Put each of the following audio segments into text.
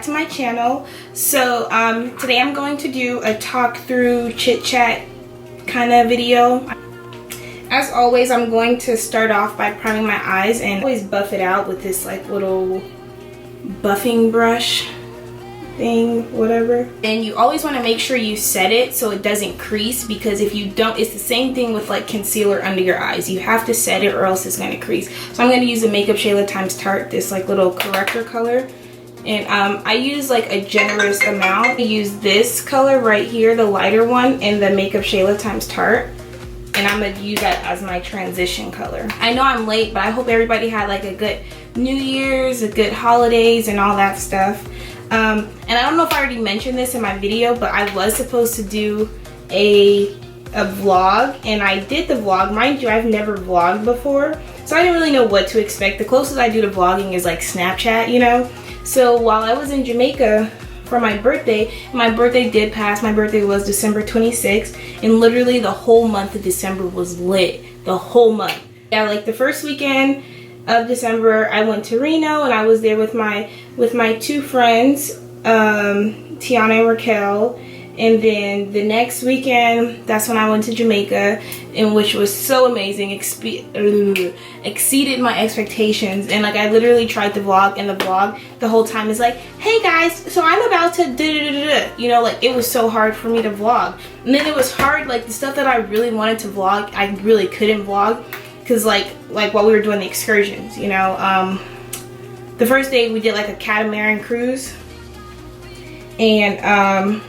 back to my channel. So today I'm going to do a talk through chit chat kind of video. As always, I'm going to start off by priming my eyes and always buff it out with this like little buffing brush thing, whatever. And you always want to make sure you set it so it doesn't crease, because if you don't, it's the same thing with like concealer under your eyes. You have to set it or else it's going to crease. So I'm going to use the makeupshayla times Tarte, this like little corrector color. And I use like a generous amount. I use this color right here, the lighter one, in the makeupshayla times Tarte. And I'm going to use that as my transition color. I know I'm late, but I hope everybody had like a good New Year's, a good holidays, and all that stuff. And I don't know if I already mentioned this in my video, but I was supposed to do a vlog, and I did the vlog. Mind you, I've never vlogged before, so I didn't really know what to expect. The closest I do to vlogging is like Snapchat, you know? So while I was in Jamaica for my birthday did pass. My birthday was December 26th, and literally the whole month of December was lit. The whole month. Yeah, like the first weekend of December I went to Reno, and I was there with my two friends, Tiana and Raquel. And then the next weekend, that's when I went to Jamaica, and which was so amazing, exceeded my expectations. And like I literally tried to vlog, and the vlog the whole time is like, hey guys, so I'm about to you know, like it was so hard for me to vlog. And then it was hard, like the stuff that I really wanted to vlog, I really couldn't vlog, because like while we were doing the excursions, you know. The first day we did like a catamaran cruise, and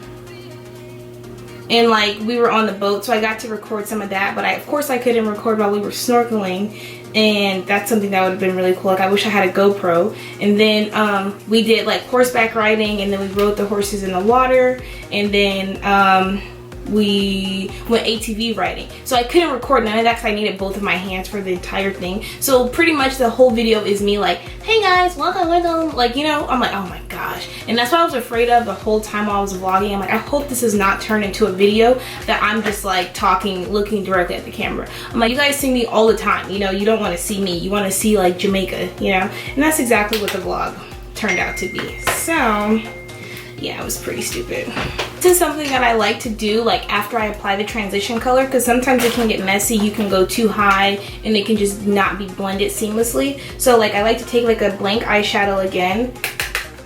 like we were on the boat, so I got to record some of that, but of course I couldn't record while we were snorkeling, and that's something that would have been really cool. Like I wish I had a GoPro. And then we did like horseback riding, and then we rode the horses in the water, and then we went ATV riding. So I couldn't record none of that because I needed both of my hands for the entire thing. So pretty much the whole video is me like, hey guys, welcome, like, you know. I'm like, oh my gosh. And that's what I was afraid of the whole time while I was vlogging. I'm like, I hope this does not turn into a video that I'm just like talking, looking directly at the camera. I'm like, you guys see me all the time, you know. You don't want to see me, you want to see like Jamaica, you know. And that's exactly what the vlog turned out to be. So yeah, it was pretty stupid. This is something that I like to do like after I apply the transition color, because sometimes it can get messy. You can go too high and it can just not be blended seamlessly. So like I like to take like a blank eyeshadow again,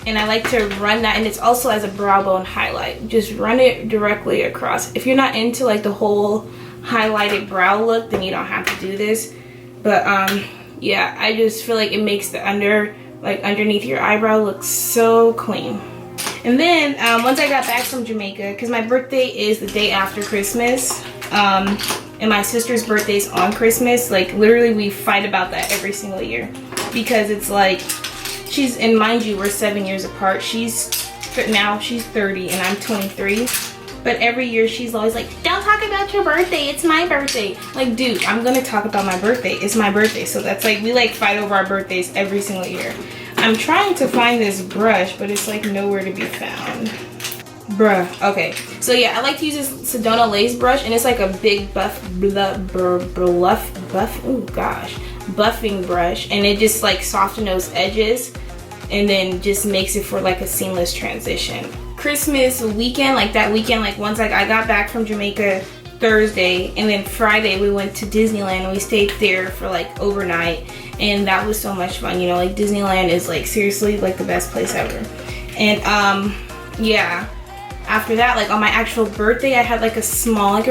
and I like to run that, and it's also as a brow bone highlight. Just run it directly across. If you're not into like the whole highlighted brow look, then you don't have to do this. But yeah, I just feel like it makes the underneath your eyebrow look so clean. And then once I got back from Jamaica, because my birthday is the day after Christmas, and my sister's birthday's on Christmas, like literally we fight about that every single year, because it's like and mind you, we're 7 years apart. Now she's 30 and I'm 23, but every year she's always like, don't talk about your birthday, it's my birthday. Like, dude, I'm gonna talk about my birthday, it's my birthday. So that's like, we like fight over our birthdays every single year. I'm trying to find this brush, but it's like nowhere to be found. Bruh. Okay. So yeah, I like to use this Sedona lace brush, and it's like a big buffing brush, and it just like softens those edges, and then just makes it for like a seamless transition. Christmas weekend, like that weekend, like once like I got back from Jamaica Thursday, and then Friday we went to Disneyland, and we stayed there for like overnight, and that was so much fun. You know, like Disneyland is like seriously like the best place ever. And yeah, after that, like on my actual birthday, I had like a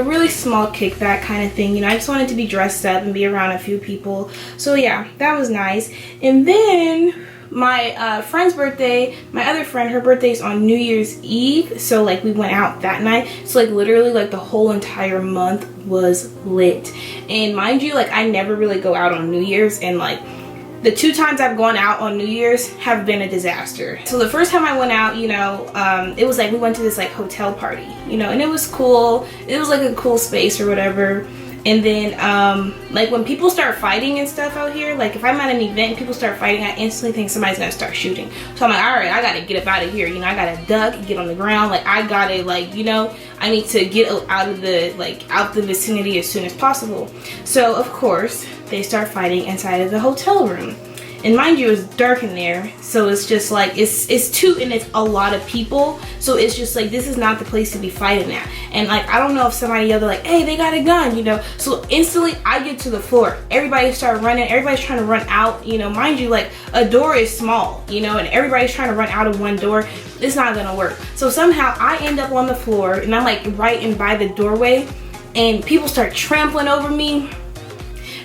really small kickback kind of thing. You know, I just wanted to be dressed up and be around a few people. So yeah, that was nice. And then my friend's birthday, my other friend, her birthday's on New Year's Eve, so like we went out that night. So like literally like the whole entire month was lit. And mind you, like I never really go out on New Year's, and like the 2 times I've gone out on New Year's have been a disaster. So the first time I went out, you know, it was like we went to this like hotel party, you know, and it was cool. It was like a cool space or whatever. And then like when people start fighting and stuff out here, like if I'm at an event and people start fighting, I instantly think somebody's gonna start shooting. So I'm like, all right, I gotta get up out of here. You know, I gotta duck, get on the ground. Like I gotta, like, you know, I need to get out of the vicinity as soon as possible. So of course they start fighting inside of the hotel room. And mind you, it's dark in there, so it's just like it's too, and it's a lot of people, so it's just like this is not the place to be fighting at. And like I don't know if somebody yelled like, hey, they got a gun, you know. So instantly I get to the floor, everybody started running, everybody's trying to run out, you know. Mind you, like a door is small, you know, and everybody's trying to run out of one door. It's not gonna work. So somehow I end up on the floor, and I'm like right in by the doorway, and people start trampling over me,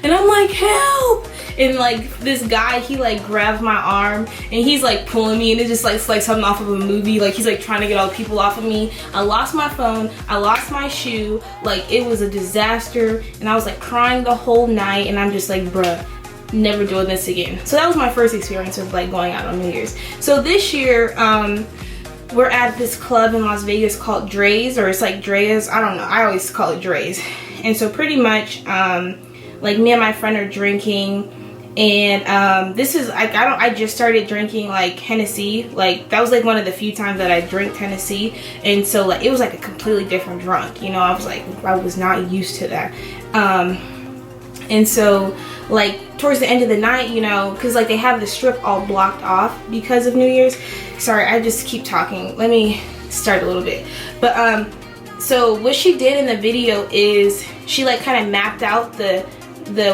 and I'm like, help. And like this guy, he like grabbed my arm and he's like pulling me, and it's like something off of a movie. Like he's like trying to get all the people off of me. I lost my phone, I lost my shoe, like it was a disaster, and I was like crying the whole night, and I'm just like, bruh, never doing this again. So that was my first experience of like going out on New Year's. So this year, we're at this club in Las Vegas called Dre's, or it's like Dre's, I don't know, I always call it Dre's. And so pretty much like me and my friend are drinking, and this is I just started drinking like Hennessy. Like that was like one of the few times that I drank Hennessy, and so like it was like a completely different drunk, you know. I was not used to that. And so like towards the end of the night, you know, because like they have the strip all blocked off because of New Year's. Sorry, I just keep talking. Let me start a little bit. But so what she did in the video is she like kind of mapped out the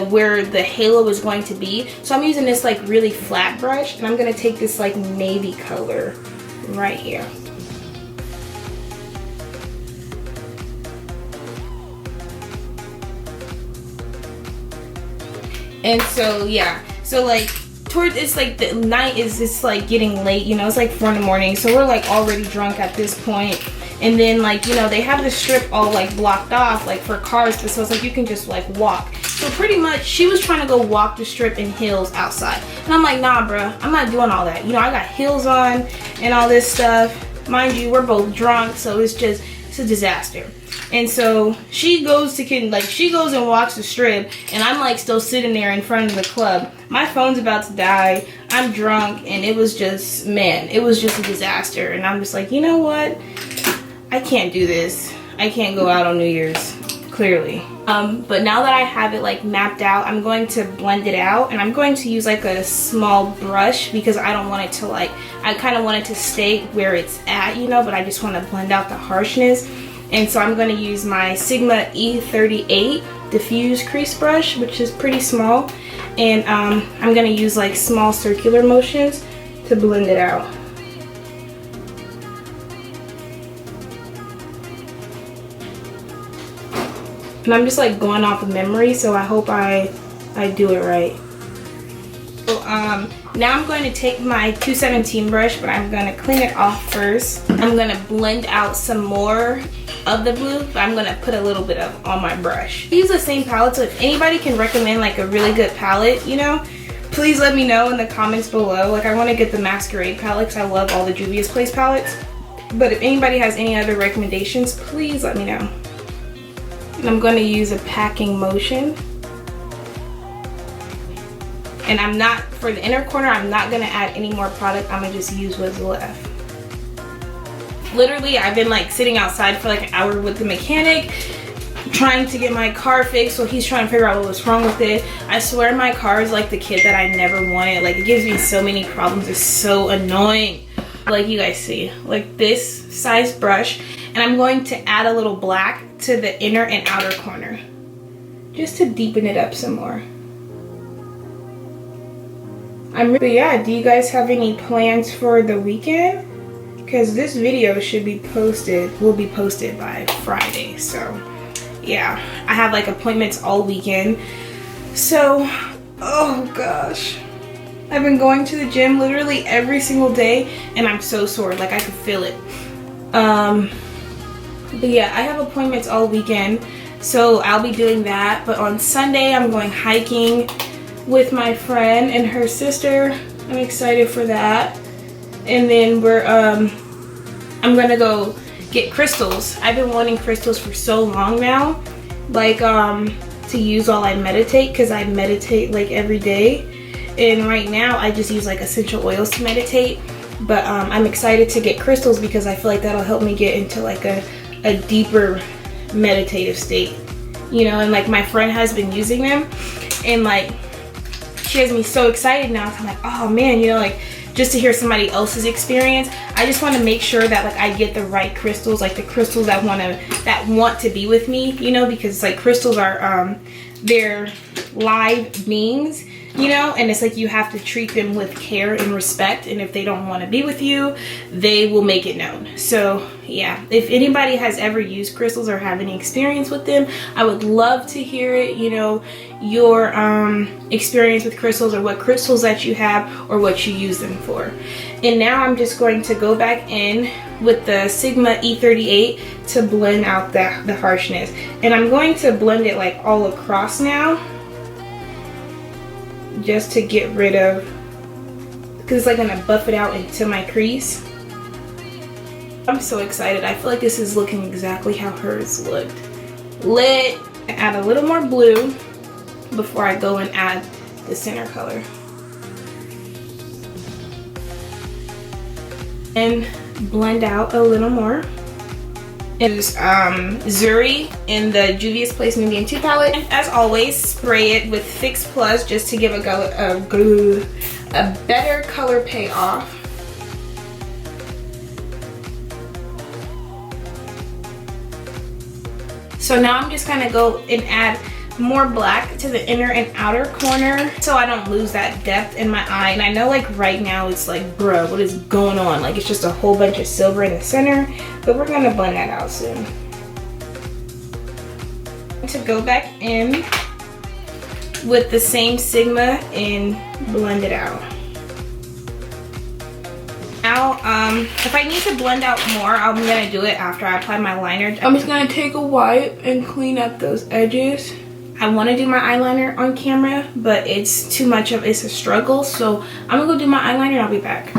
where the halo was going to be. So I'm using this like really flat brush, and I'm gonna take this like navy color right here. And so yeah, so like towards, it's like the night is just like getting late, you know, it's like 4 in the morning, so we're like already drunk at this point. And then like, you know, they have the strip all like blocked off like for cars, so it's like you can just like walk. So pretty much she was trying to go walk the strip in heels outside, and I'm like, nah bruh, I'm not doing all that, you know. I got heels on and all this stuff. Mind you, we're both drunk, so it's a disaster. And so she goes and walks the strip, and I'm like still sitting there in front of the club. My phone's about to die, I'm drunk, and it was just, man, it was just a disaster. And I'm just like, you know what, I can't do this. I can't go out on New Year's, clearly. But now that I have it like mapped out, I'm going to blend it out, and I'm going to use like a small brush because I don't want it to like, I kind of want it to stay where it's at, you know, but I just want to blend out the harshness. And so I'm going to use my Sigma E38 diffuse crease brush, which is pretty small, and I'm going to use like small circular motions to blend it out. And I'm just like going off of memory, so I hope I do it right. So now I'm going to take my 217 brush, but I'm going to clean it off first. I'm going to blend out some more of the blue, but I'm going to put a little bit of on my brush. I use the same palette, so if anybody can recommend like a really good palette, you know, please let me know in the comments below. Like I want to get the Masquerade palette because I love all the Juvia's Place palettes. But if anybody has any other recommendations, please let me know. And I'm going to use a packing motion. And I'm not, for the inner corner, I'm not going to add any more product. I'm going to just use what's left. Literally, I've been like sitting outside for like an hour with the mechanic trying to get my car fixed, so he's trying to figure out what was wrong with it. I swear my car is like the kid that I never wanted. Like it gives me so many problems. It's so annoying. Like you guys see, like this size brush, and I'm going to add a little black to the inner and outer corner just to deepen it up some more. But yeah, do you guys have any plans for the weekend? Because this video will be posted by Friday. So yeah, I have like appointments all weekend. So, oh gosh. I've been going to the gym literally every single day, and I'm so sore, like I could feel it. But yeah, I have appointments all weekend, so I'll be doing that. But on Sunday, I'm going hiking with my friend and her sister. I'm excited for that. And then I'm gonna go get crystals. I've been wanting crystals for so long now, like to use while I meditate, because I meditate like every day. And right now I just use like essential oils to meditate. But I'm excited to get crystals because I feel like that'll help me get into like a deeper meditative state, you know. And like my friend has been using them, and like she has me so excited now. So I'm like, oh man, you know, like just to hear somebody else's experience. I just want to make sure that like I get the right crystals, like the crystals that want to be with me, you know, because like crystals are they're live beings, you know, and it's like you have to treat them with care and respect, and if they don't want to be with you, they will make it known. So yeah, if anybody has ever used crystals or have any experience with them, I would love to hear it, you know, your experience with crystals, or what crystals that you have or what you use them for. And now I'm just going to go back in with the Sigma E38 to blend out the harshness, and I'm going to blend it like all across now, just to get rid of, because it's like gonna buff it out into my crease. I'm so excited. I feel like this is looking exactly how hers looked. Lit. Add a little more blue before I go and add the center color. And blend out a little more. Use Zuri in the Juvia's Place Nubian 2 palette. And as always, spray it with Fix Plus just to give a better color payoff. So now I'm just gonna go and add more black to the inner and outer corner so I don't lose that depth in my eye. And I know like right now it's like, bro, what is going on? Like it's just a whole bunch of silver in the center, but we're gonna blend that out soon. To go back in with the same Sigma and blend it out. Now, if I need to blend out more, I'm gonna do it after I apply my liner. I'm just gonna take a wipe and clean up those edges. I want to do my eyeliner on camera, but it's too much of it's a struggle, so I'm gonna go do my eyeliner and I'll be back.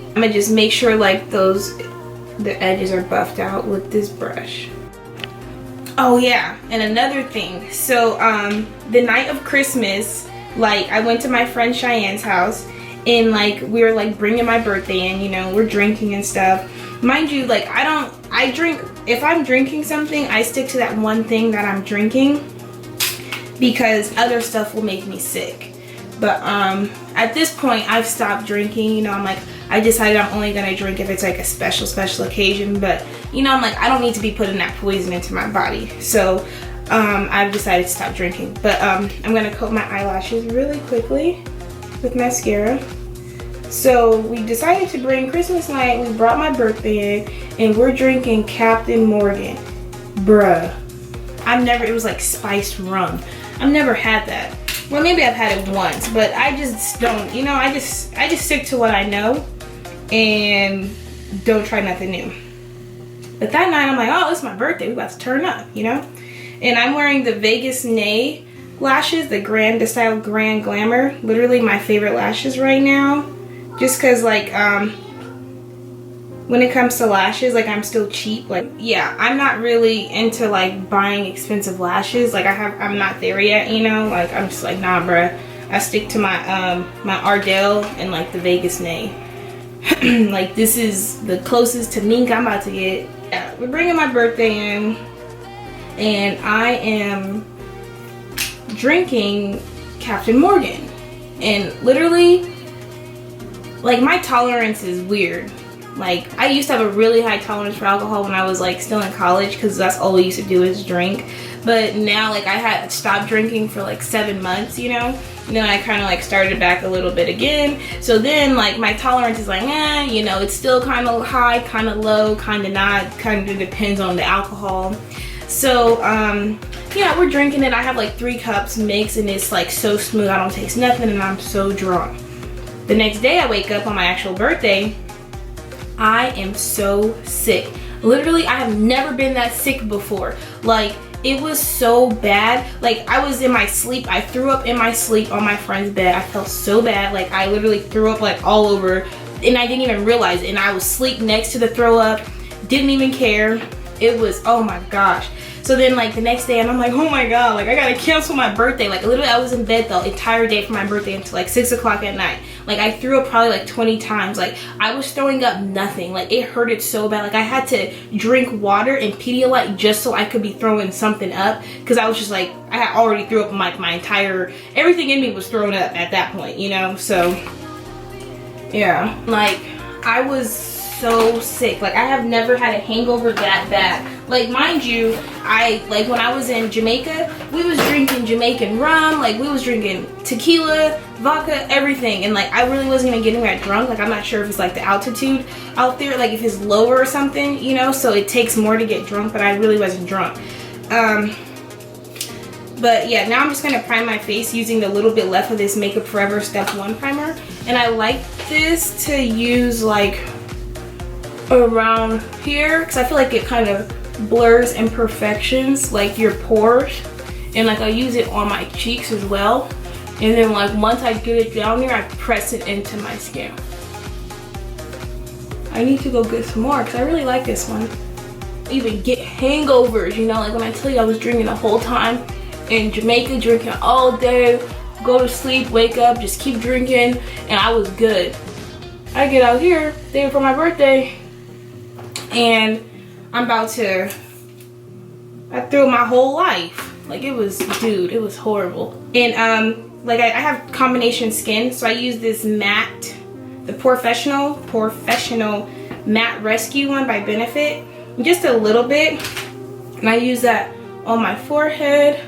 I'm gonna just make sure like the edges are buffed out with this brush. Oh yeah, and another thing, so the night of Christmas, like I went to my friend Cheyenne's house, and like we were like bringing my birthday in, you know, we're drinking and stuff. Mind you, like I drink, if I'm drinking something, I stick to that one thing that I'm drinking, because other stuff will make me sick. But at this point I've stopped drinking, you know. I'm like, I decided I'm only gonna drink if it's like a special occasion, but you know, I'm like, I don't need to be putting that poison into my body. So I've decided to stop drinking. But I'm gonna coat my eyelashes really quickly with mascara. So we decided to bring Christmas night, we brought my birthday in, and we're drinking Captain Morgan. Bruh. it was like spiced rum. I've never had that. Well, maybe I've had it once, but I just don't, you know, I just stick to what I know and don't try nothing new. But that night I'm like, oh, it's my birthday, we about to turn up, you know? And I'm wearing the Vegas Nay lashes, the Grand Style Grand Glamour. Literally my favorite lashes right now. Just cause like, when it comes to lashes, like I'm still cheap. Like, yeah, I'm not really into like buying expensive lashes. Like I'm not there yet, you know? Like I'm just like, nah, bruh. I stick to my my Ardell and like the Vegas Nay. Like this is the closest to mink I'm about to get. Yeah, we're bringing my birthday in, and I am drinking Captain Morgan. And literally, like my tolerance is weird. Like I used to have a really high tolerance for alcohol when I was like still in college, because that's all we used to do is drink. But now like I had stopped drinking for like 7 months, you know, and then I kind of like started back a little bit again. So then like my tolerance is like, you know, it's still kind of high, kind of low, kind of not, kind of depends on the alcohol. So yeah, we're drinking it. I have like 3 cups mixed, and it's like so smooth, I don't taste nothing, and I'm so drunk. The next day I wake up on my actual birthday, I am so sick. Literally, I have never been that sick before. Like, it was so bad. Like, I was in my sleep. I threw up in my sleep on my friend's bed. I felt so bad. Like, I literally threw up like all over, and I didn't even realize it. And I was asleep next to the throw up. Didn't even care. It was, oh my gosh. So then like the next day, and I'm like, oh my god, like I gotta cancel my birthday. Like literally I was in bed the entire day for my birthday until like 6 o'clock at night. Like I threw up probably like 20 times. Like I was throwing up nothing. Like it hurted so bad. Like I had to drink water and Pedialyte just so I could be throwing something up, because I was just like, I had already threw up like my entire, everything in me was thrown up at that point, you know? So yeah, like I was so sick. Like I have never had a hangover that bad. Like mind you, like when I was in Jamaica, we was drinking Jamaican rum, like we was drinking tequila, vodka, everything, and like I really wasn't even getting that drunk. Like I'm not sure if it's like the altitude out there, like if it's lower or something, you know, so it takes more to get drunk, but I really wasn't drunk. But yeah, now I'm just gonna prime my face using the little bit left of this Makeup Forever Step 1 primer, and I like this to use like around here because I feel like it kind of blurs imperfections like your pores, and like I use it on my cheeks as well, and then like once I get it down there, I press it into my skin. I need to go get some more because I really like this one. Even get hangovers, you know, like when I tell you I was drinking the whole time in Jamaica, drinking all day, go to sleep, wake up, just keep drinking, and I was good. I get out here day before my birthday and I'm about to, I threw my whole life. Like it was, dude, it was horrible. And like I have combination skin, so I use this matte, the professional matte rescue one by Benefit, just a little bit, and I use that on my forehead,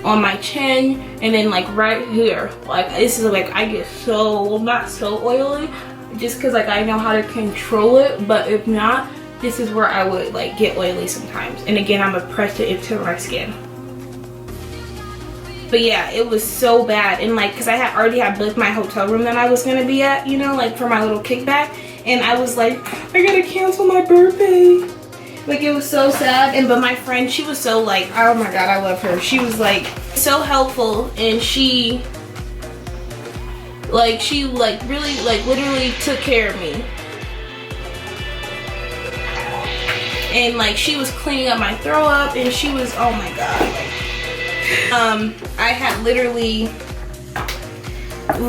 on my chin, and then like right here. Like this is like, I get so not so oily just because like I know how to control it, but if not, this is where I would like get oily sometimes. And again, I'm gonna press it into my skin. But yeah, it was so bad. And like, cause I had already had booked my hotel room that I was gonna be at, you know, like for my little kickback, and I was like, I gotta cancel my birthday. Like it was so sad. And but my friend, she was so like, oh my god, I love her. She was like so helpful, and she really like literally took care of me. And like she was cleaning up my throw up, and she was, oh my god, like, I had literally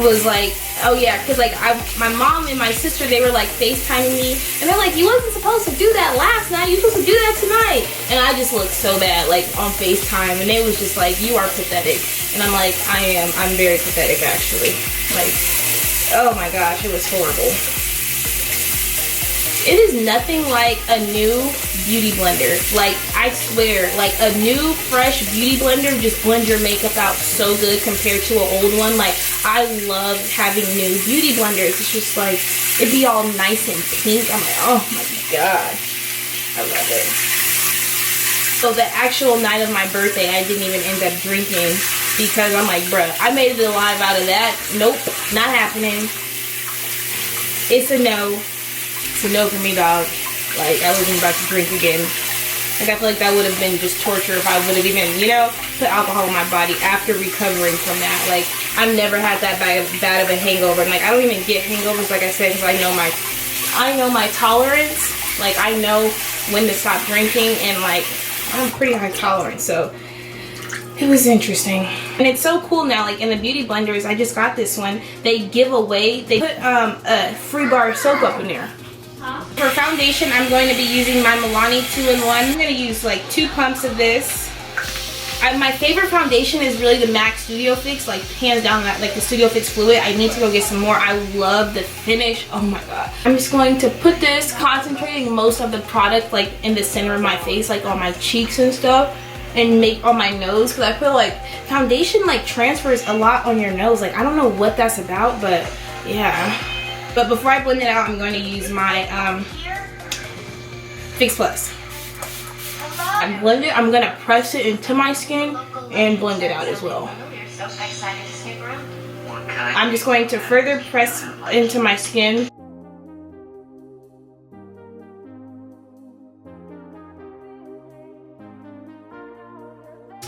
was like, oh yeah, because like my mom and my sister, they were like FaceTiming me, and they're like, you wasn't supposed to do that last night, you supposed to do that tonight. And I just looked so bad like on FaceTime, and they was just like, you are pathetic. And I'm like, I'm very pathetic actually. Like, oh my gosh, it was horrible. It is nothing like a new beauty blender. Like, I swear, like a new fresh beauty blender just blends your makeup out so good compared to an old one. Like, I love having new beauty blenders. It's just like, it'd be all nice and pink. I'm like, oh my god, I love it. So the actual night of my birthday, I didn't even end up drinking because I'm like, bruh, I made it alive out of that. Nope, not happening. It's a no. It's a no for me, dog. Like, I wasn't about to drink again. Like, I feel like that would have been just torture if I would have even, you know, put alcohol in my body after recovering from that. Like, I've never had that bad of a hangover. And, like, I don't even get hangovers, like I said, because I know my tolerance. Like, I know when to stop drinking, and, like, I'm pretty high tolerance, so it was interesting. And it's so cool now, like in the beauty blenders, I just got this one, they give away, they put a free bar of soap up in there. For foundation, I'm going to be using my Milani 2-in-1. I'm going to use like 2 pumps of this. My favorite foundation is really the MAC Studio Fix, like hands down, that like the Studio Fix Fluid. I need to go get some more. I love the finish. Oh my god. I'm just going to put this, concentrating most of the product like in the center of my face, like on my cheeks and stuff, and make on my nose, because I feel like foundation like transfers a lot on your nose. Like I don't know what that's about, but yeah. But before I blend it out, I'm going to use my Fix Plus. I blend it, I'm going to press it into my skin and blend it out as well. I'm just going to further press into my skin.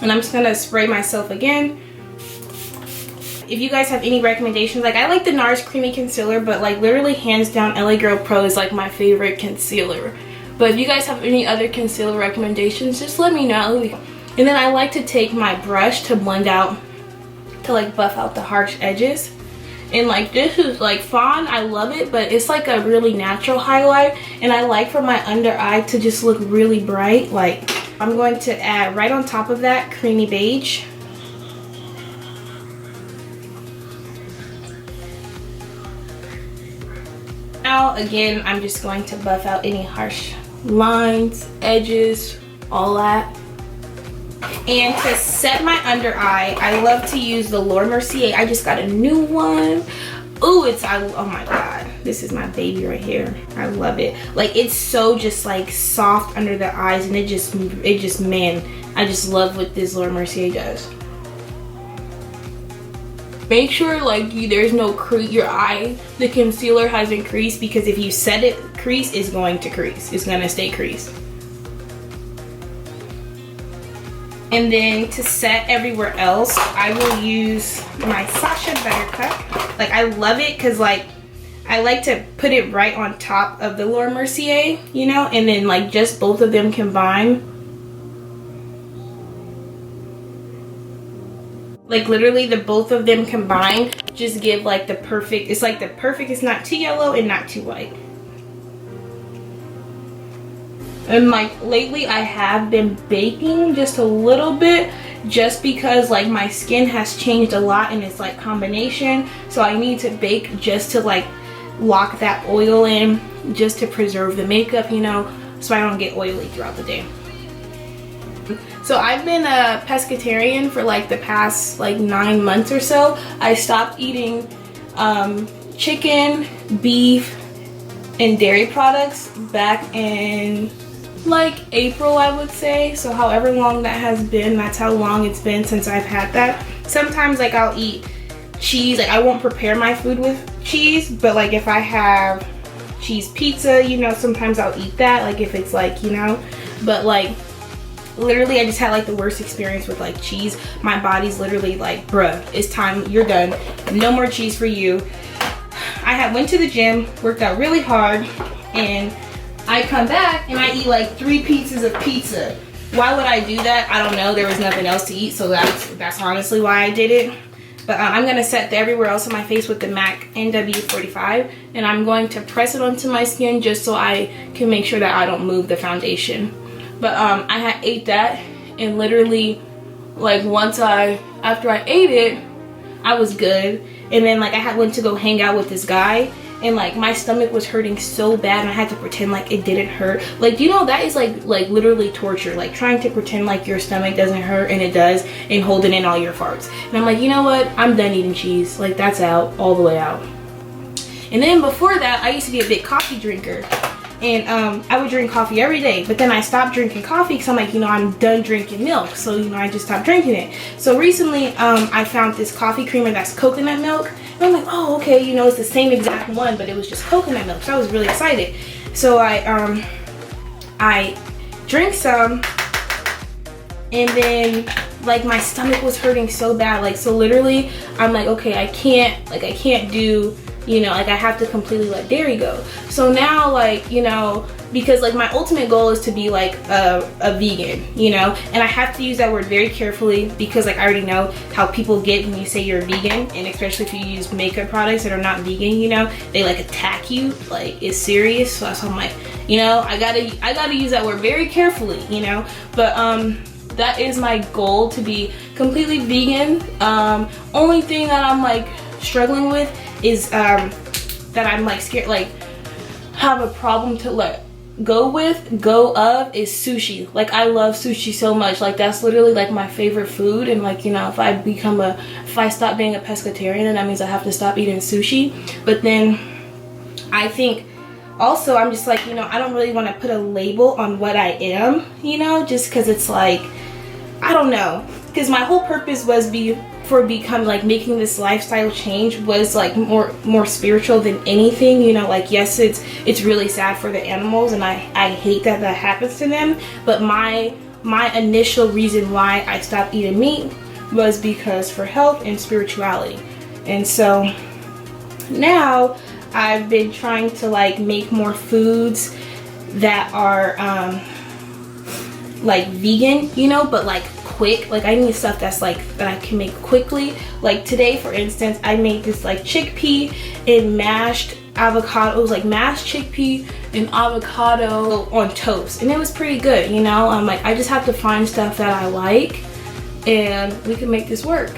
And I'm just going to spray myself again. If you guys have any recommendations, like I like the NARS Creamy Concealer, but like literally hands down LA Girl Pro is like my favorite concealer. But if you guys have any other concealer recommendations, just let me know. And then I like to take my brush to blend out, to like buff out the harsh edges. And like this is like fawn, I love it, but it's like a really natural highlight, and I like for my under eye to just look really bright. Like I'm going to add right on top of that creamy beige. Now again, I'm just going to buff out any harsh lines, edges, all that. And to set my under eye, I love to use the Laura Mercier. I just got a new one. Ooh, oh my god, this is my baby right here. I love it. Like it's so just like soft under the eyes, and it just man, I just love what this Laura Mercier does. Make sure like there's no crease, your eye, the concealer hasn't creased, because if you set it crease, it's going to crease. It's gonna stay creased. And then to set everywhere else, I will use my Sacha Buttercup. Like I love it because like I like to put it right on top of the Laura Mercier, you know, and then like just both of them combine. Like literally the both of them combined just give like the perfect, it's like the perfect, it's not too yellow and not too white. And like lately I have been baking just a little bit, just because like my skin has changed a lot and it's like combination, so I need to bake just to like lock that oil in, just to preserve the makeup, you know, so I don't get oily throughout the day. So I've been a pescatarian for like the past like 9 months or so. I stopped eating chicken, beef, and dairy products back in like April, I would say. So however long that has been, that's how long it's been since I've had that. Sometimes like I'll eat cheese, like I won't prepare my food with cheese, but like if I have cheese pizza, you know, sometimes I'll eat that, like if it's like, you know, but like literally I just had like the worst experience with like cheese. My body's literally like, bruh, it's time, you're done, no more cheese for you. I went to the gym, worked out really hard, and I come back and I eat like 3 pieces of pizza. Why would I do that? I don't know. There was nothing else to eat, so that's honestly why I did it. But I'm going to set the everywhere else on my face with the MAC NW45, and I'm going to press it onto my skin just so I can make sure that I don't move the foundation. But I had ate that, and literally like after I ate it, I was good. And then like I went to go hang out with this guy, and like my stomach was hurting so bad, and I had to pretend like it didn't hurt. Like, you know, that is like literally torture, like trying to pretend like your stomach doesn't hurt and it does, and holding in all your farts. And I'm like, you know what, I'm done eating cheese. Like that's out, all the way out. And then before that, I used to be a big coffee drinker, and I would drink coffee every day. But then I stopped drinking coffee because I'm like, you know, I'm done drinking milk, so you know I just stopped drinking it. So recently I found this coffee creamer that's coconut milk. And I'm like, oh, okay, you know, it's the same exact one, but it was just coconut milk. So I was really excited. So I drank some, and then like my stomach was hurting so bad. Like, so literally I'm like, okay, I can't do, you know, like I have to completely let dairy go. So now, like, you know, because like my ultimate goal is to be like a vegan, you know, and I have to use that word very carefully, because like I already know how people get when you say you're a vegan, and especially if you use makeup products that are not vegan, you know, they like attack you, like it's serious. So I'm like, you know, I gotta use that word very carefully, you know. But that is my goal, to be completely take only thing that I'm like struggling with is that I'm like scared, like have a problem to let go of is sushi. Like I love sushi so much. Like that's literally like my favorite food. And like, you know, if I stop being a pescatarian, then that means I have to stop eating sushi. But then I think also I'm just like, you know, I don't really want to put a label on what I am, you know, just because it's like, I don't know, because my whole purpose was like making this lifestyle change was like more spiritual than anything, you know. Like yes, it's really sad for the animals, and I hate that happens to them, but my initial reason why I stopped eating meat was because for health and spirituality. And so now I've been trying to like make more foods that are like vegan, you know, but like quick. Like I need stuff that's like that I can make quickly. Like today, for instance, I made this like chickpea and mashed avocado. It was like mashed chickpea and avocado on toast, and it was pretty good, you know. I'm like, I just have to find stuff that I like, and we can make this work.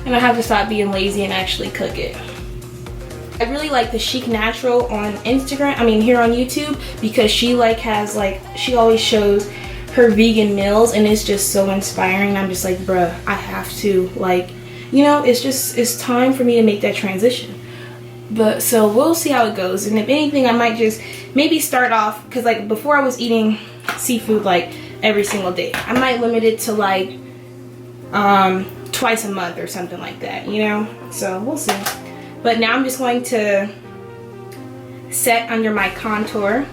And I have to stop being lazy and actually cook it. I really like the Chic Natural on Instagram, I mean here on YouTube, because she like has like, she always shows her vegan meals, and it's just so inspiring. I'm just like, bruh, I have to, like, you know, it's time for me to make that transition. But so we'll see how it goes, and if anything I might just maybe start off, because like before I was eating seafood like every single day. I might limit it to like twice a month or something like that, you know. So we'll see. But now I'm just going to set under my contour.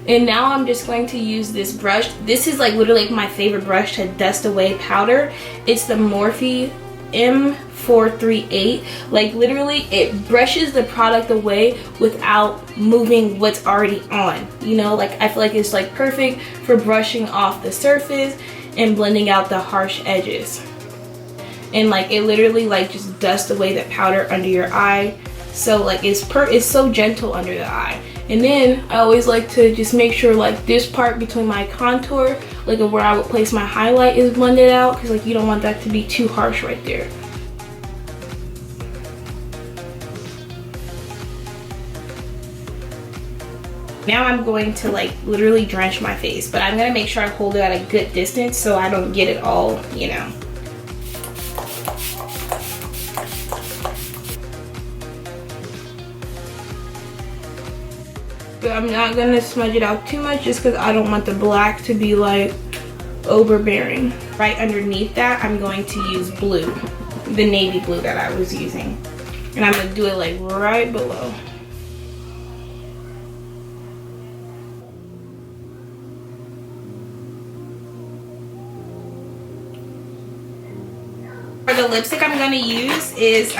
And now I'm just going to use this brush. This is like literally like my favorite brush to dust away powder. It's the Morphe M438. Like literally it brushes the product away without moving what's already on. You know, like I feel like it's like perfect for brushing off the surface and blending out the harsh edges. And like it literally like just dusts away the powder under your eye. So like it's so gentle under the eye. And then I always like to just make sure like this part between my contour, like where I would place my highlight, is blended out, because like you don't want that to be too harsh right there. Now I'm going to like literally drench my face, but I'm gonna make sure I hold it at a good distance so I don't get it all, you know. But I'm not gonna smudge it out too much just because I don't want the black to be like overbearing. Right underneath that, I'm going to use blue, the navy blue that I was using. And I'm gonna do it like right below. For the lipstick I'm gonna use is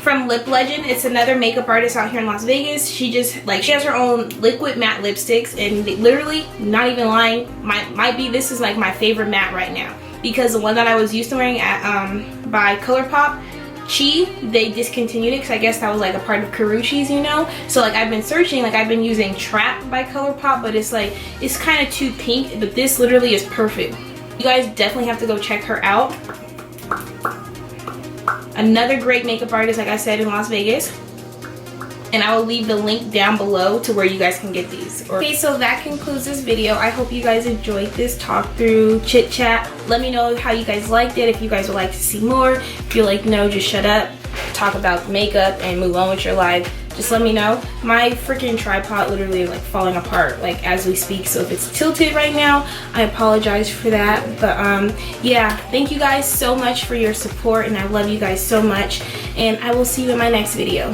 from Lip Legend. It's another makeup artist out here in Las Vegas. She just like, she has her own liquid matte lipsticks, and literally, not even lying, might be, this is like my favorite matte right now, because the one that I was used to wearing at by Colourpop, CHIT, they discontinued it because I guess that was like a part of Karrueche's, you know. So like I've been searching, like I've been using Trap by Colourpop, but it's like, it's kind of too pink, but this literally is perfect. You guys definitely have to go check her out. Another great makeup artist, like I said, in Las Vegas. And I will leave the link down below to where you guys can get these. Okay, so that concludes this video. I hope you guys enjoyed this talk through, chit chat. Let me know how you guys liked it, if you guys would like to see more. If you're like, no, just shut up, talk about makeup and move on with your life, just let me know. My freaking tripod literally is like falling apart like as we speak, so if it's tilted right now, I apologize for that. But yeah, thank you guys so much for your support, and I love you guys so much, and I will see you in my next video.